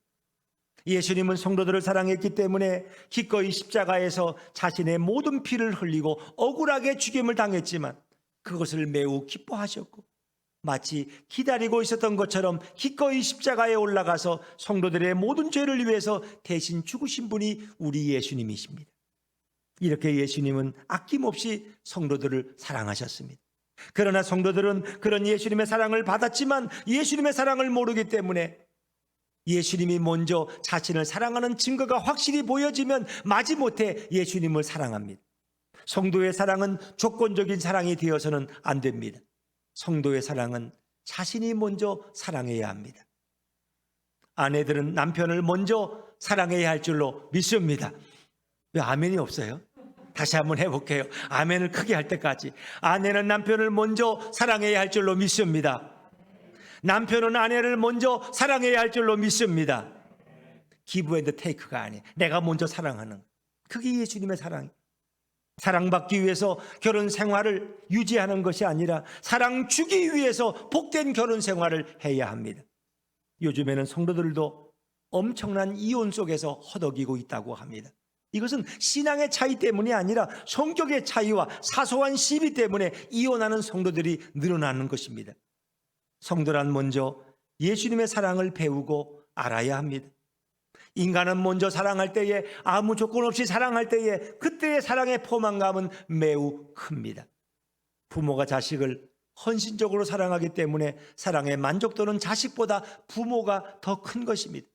예수님은 성도들을 사랑했기 때문에 기꺼이 십자가에서 자신의 모든 피를 흘리고 억울하게 죽임을 당했지만 그것을 매우 기뻐하셨고, 마치 기다리고 있었던 것처럼 기꺼이 십자가에 올라가서 성도들의 모든 죄를 위해서 대신 죽으신 분이 우리 예수님이십니다. 이렇게 예수님은 아낌없이 성도들을 사랑하셨습니다. 그러나 성도들은 그런 예수님의 사랑을 받았지만 예수님의 사랑을 모르기 때문에 예수님이 먼저 자신을 사랑하는 증거가 확실히 보여지면 마지못해 예수님을 사랑합니다. 성도의 사랑은 조건적인 사랑이 되어서는 안 됩니다. 성도의 사랑은 자신이 먼저 사랑해야 합니다. 아내들은 남편을 먼저 사랑해야 할 줄로 믿습니다. 왜 아멘이 없어요? 다시 한번 해볼게요. 아멘을 크게 할 때까지. 아내는 남편을 먼저 사랑해야 할 줄로 믿습니다. 남편은 아내를 먼저 사랑해야 할 줄로 믿습니다. 기브 앤드 테이크가 아니에요. 내가 먼저 사랑하는, 그게 예수님의 사랑이에요. 사랑받기 위해서 결혼 생활을 유지하는 것이 아니라 사랑 주기 위해서 복된 결혼 생활을 해야 합니다. 요즘에는 성도들도 엄청난 이혼 속에서 허덕이고 있다고 합니다. 이것은 신앙의 차이 때문이 아니라 성격의 차이와 사소한 시비 때문에 이혼하는 성도들이 늘어나는 것입니다. 성도란 먼저 예수님의 사랑을 배우고 알아야 합니다. 인간은 먼저 사랑할 때에, 아무 조건 없이 사랑할 때에 그때의 사랑의 포만감은 매우 큽니다. 부모가 자식을 헌신적으로 사랑하기 때문에 사랑의 만족도는 자식보다 부모가 더 큰 것입니다.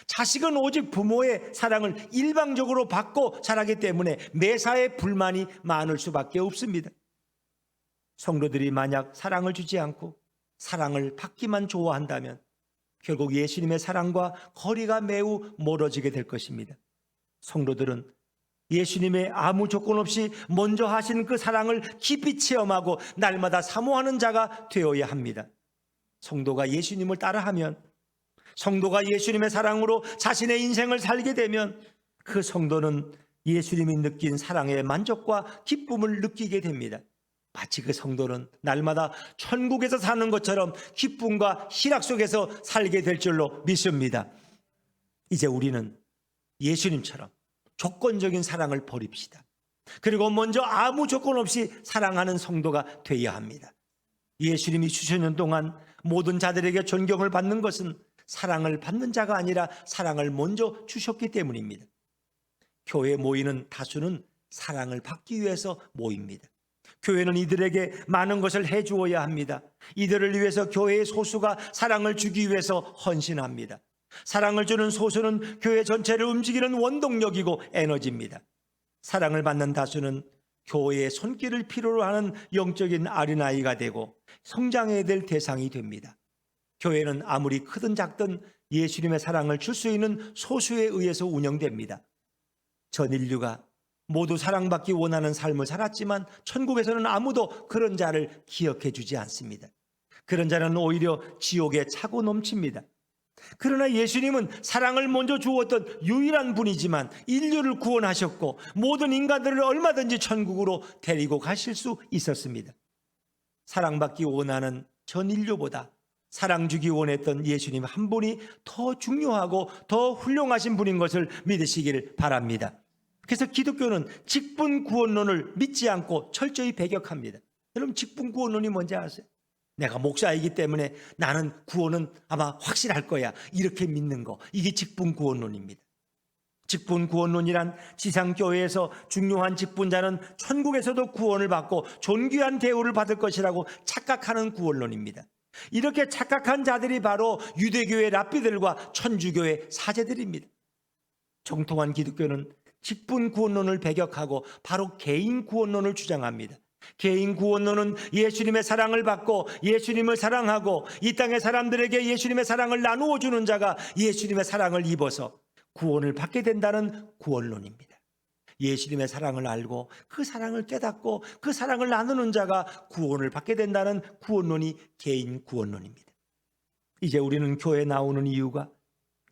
자식은 오직 부모의 사랑을 일방적으로 받고 자라기 때문에 매사에 불만이 많을 수밖에 없습니다. 성도들이 만약 사랑을 주지 않고 사랑을 받기만 좋아한다면 결국 예수님의 사랑과 거리가 매우 멀어지게 될 것입니다. 성도들은 예수님의 아무 조건 없이 먼저 하신 그 사랑을 깊이 체험하고 날마다 사모하는 자가 되어야 합니다. 성도가 예수님을 따라하면, 성도가 예수님의 사랑으로 자신의 인생을 살게 되면 그 성도는 예수님이 느낀 사랑의 만족과 기쁨을 느끼게 됩니다. 마치 그 성도는 날마다 천국에서 사는 것처럼 기쁨과 희락 속에서 살게 될 줄로 믿습니다. 이제 우리는 예수님처럼 조건적인 사랑을 버립시다. 그리고 먼저 아무 조건 없이 사랑하는 성도가 되어야 합니다. 예수님이 수천 년 동안 모든 자들에게 존경을 받는 것은 사랑을 받는 자가 아니라 사랑을 먼저 주셨기 때문입니다. 교회에 모이는 다수는 사랑을 받기 위해서 모입니다. 교회는 이들에게 많은 것을 해주어야 합니다. 이들을 위해서 교회의 소수가 사랑을 주기 위해서 헌신합니다. 사랑을 주는 소수는 교회 전체를 움직이는 원동력이고 에너지입니다. 사랑을 받는 다수는 교회의 손길을 필요로 하는 영적인 어린아이가 되고 성장해야 될 대상이 됩니다. 교회는 아무리 크든 작든 예수님의 사랑을 줄 수 있는 소수에 의해서 운영됩니다. 전 인류가 모두 사랑받기 원하는 삶을 살았지만 천국에서는 아무도 그런 자를 기억해 주지 않습니다. 그런 자는 오히려 지옥에 차고 넘칩니다. 그러나 예수님은 사랑을 먼저 주었던 유일한 분이지만 인류를 구원하셨고 모든 인간들을 얼마든지 천국으로 데리고 가실 수 있었습니다. 사랑받기 원하는 전 인류보다 사랑 주기 원했던 예수님 한 분이 더 중요하고 더 훌륭하신 분인 것을 믿으시길 바랍니다. 그래서 기독교는 직분구원론을 믿지 않고 철저히 배격합니다. 여러분, 직분구원론이 뭔지 아세요? 내가 목사이기 때문에 나는 구원은 아마 확실할 거야, 이렇게 믿는 거, 이게 직분구원론입니다. 직분구원론이란 지상교회에서 중요한 직분자는 천국에서도 구원을 받고 존귀한 대우를 받을 것이라고 착각하는 구원론입니다. 이렇게 착각한 자들이 바로 유대교의 랍비들과 천주교의 사제들입니다. 정통한 기독교는 직분구원론을 배격하고 바로 개인구원론을 주장합니다. 개인구원론은 예수님의 사랑을 받고 예수님을 사랑하고 이 땅의 사람들에게 예수님의 사랑을 나누어 주는 자가 예수님의 사랑을 입어서 구원을 받게 된다는 구원론입니다. 예수님의 사랑을 알고 그 사랑을 깨닫고 그 사랑을 나누는 자가 구원을 받게 된다는 구원론이 개인구원론입니다. 이제 우리는 교회에 나오는 이유가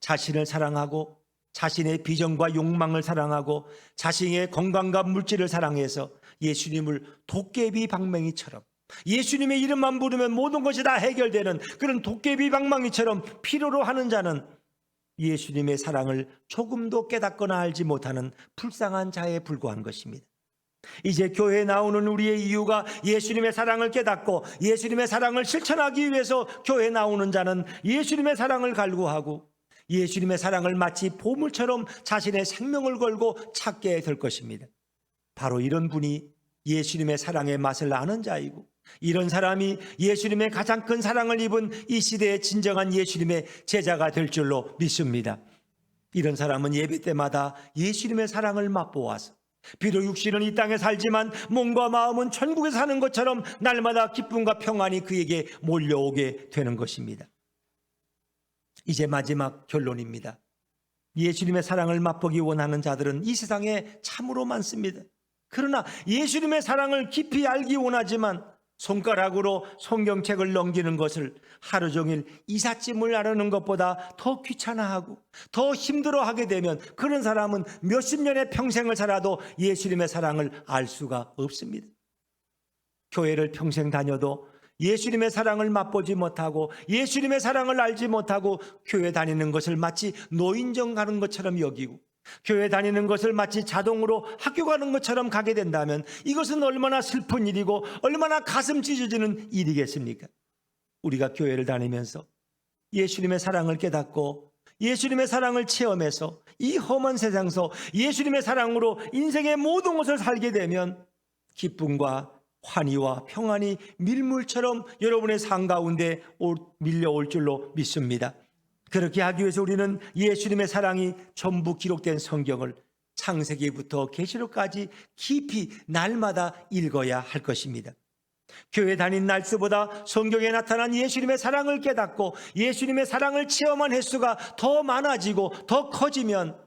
자신을 사랑하고 자신의 비전과 욕망을 사랑하고 자신의 건강과 물질을 사랑해서 예수님을 도깨비 방망이처럼, 예수님의 이름만 부르면 모든 것이 다 해결되는 그런 도깨비 방망이처럼 필요로 하는 자는 예수님의 사랑을 조금도 깨닫거나 알지 못하는 불쌍한 자에 불과한 것입니다. 이제 교회에 나오는 우리의 이유가 예수님의 사랑을 깨닫고 예수님의 사랑을 실천하기 위해서 교회에 나오는 자는 예수님의 사랑을 갈구하고 예수님의 사랑을 마치 보물처럼 자신의 생명을 걸고 찾게 될 것입니다. 바로 이런 분이 예수님의 사랑의 맛을 아는 자이고, 이런 사람이 예수님의 가장 큰 사랑을 입은 이 시대의 진정한 예수님의 제자가 될 줄로 믿습니다. 이런 사람은 예배 때마다 예수님의 사랑을 맛보아서 비록 육신은 이 땅에 살지만 몸과 마음은 천국에 사는 것처럼 날마다 기쁨과 평안이 그에게 몰려오게 되는 것입니다. 이제 마지막 결론입니다. 예수님의 사랑을 맛보기 원하는 자들은 이 세상에 참으로 많습니다. 그러나 예수님의 사랑을 깊이 알기 원하지만 손가락으로 성경책을 넘기는 것을 하루 종일 이삿짐을 나르는 것보다 더 귀찮아하고 더 힘들어하게 되면 그런 사람은 몇십 년의 평생을 살아도 예수님의 사랑을 알 수가 없습니다. 교회를 평생 다녀도 예수님의 사랑을 맛보지 못하고 예수님의 사랑을 알지 못하고 교회 다니는 것을 마치 노인정 가는 것처럼 여기고 교회 다니는 것을 마치 자동으로 학교 가는 것처럼 가게 된다면 이것은 얼마나 슬픈 일이고 얼마나 가슴 찢어지는 일이겠습니까? 우리가 교회를 다니면서 예수님의 사랑을 깨닫고 예수님의 사랑을 체험해서 이 험한 세상에서 예수님의 사랑으로 인생의 모든 것을 살게 되면 기쁨과 환희와 평안이 밀물처럼 여러분의 삶 가운데 밀려올 줄로 믿습니다. 그렇게 하기 위해서 우리는 예수님의 사랑이 전부 기록된 성경을 창세기부터 계시록까지 깊이 날마다 읽어야 할 것입니다. 교회 다닌 날수보다 성경에 나타난 예수님의 사랑을 깨닫고 예수님의 사랑을 체험한 횟수가 더 많아지고 더 커지면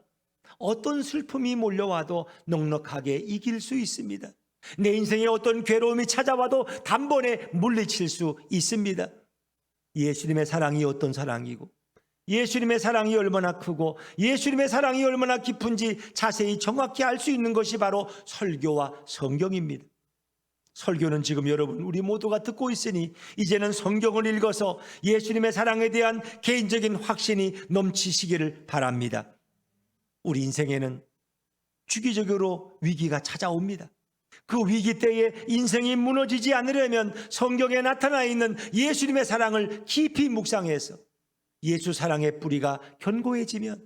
어떤 슬픔이 몰려와도 넉넉하게 이길 수 있습니다. 내 인생에 어떤 괴로움이 찾아와도 단번에 물리칠 수 있습니다. 예수님의 사랑이 어떤 사랑이고 예수님의 사랑이 얼마나 크고 예수님의 사랑이 얼마나 깊은지 자세히 정확히 알 수 있는 것이 바로 설교와 성경입니다. 설교는 지금 여러분 우리 모두가 듣고 있으니 이제는 성경을 읽어서 예수님의 사랑에 대한 개인적인 확신이 넘치시기를 바랍니다. 우리 인생에는 주기적으로 위기가 찾아옵니다. 그 위기 때에 인생이 무너지지 않으려면 성경에 나타나 있는 예수님의 사랑을 깊이 묵상해서 예수 사랑의 뿌리가 견고해지면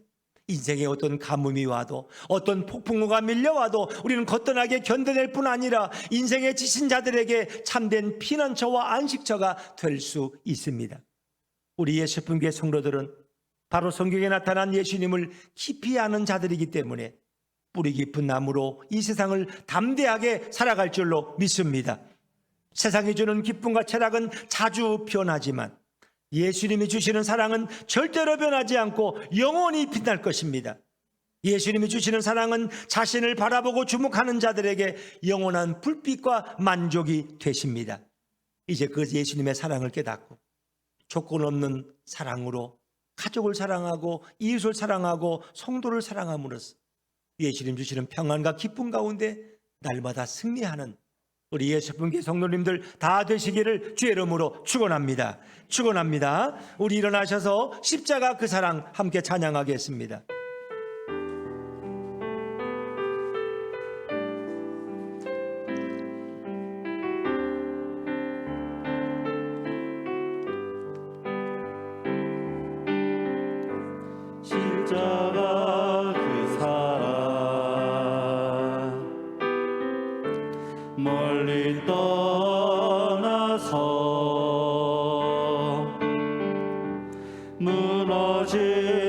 인생에 어떤 가뭄이 와도 어떤 폭풍우가 밀려와도 우리는 거뜬하게 견뎌낼 뿐 아니라 인생에 지친 자들에게 참된 피난처와 안식처가 될 수 있습니다. 우리 예수분교회 성도들은 바로 성경에 나타난 예수님을 깊이 아는 자들이기 때문에 뿌리 깊은 나무로 이 세상을 담대하게 살아갈 줄로 믿습니다. 세상이 주는 기쁨과 쾌락은 자주 변하지만 예수님이 주시는 사랑은 절대로 변하지 않고 영원히 빛날 것입니다. 예수님이 주시는 사랑은 자신을 바라보고 주목하는 자들에게 영원한 불빛과 만족이 되십니다. 이제 그 예수님의 사랑을 깨닫고 조건 없는 사랑으로 가족을 사랑하고 이웃을 사랑하고 성도를 사랑함으로써 예수님 주시는 평안과 기쁨 가운데 날마다 승리하는 우리 예수분께 성도님들 다 되시기를 주의 이름으로 축원합니다. 축원합니다. 우리 일어나셔서 십자가 그 사랑 함께 찬양하겠습니다. 십자가 그 사랑 멀리 떠나서 무너진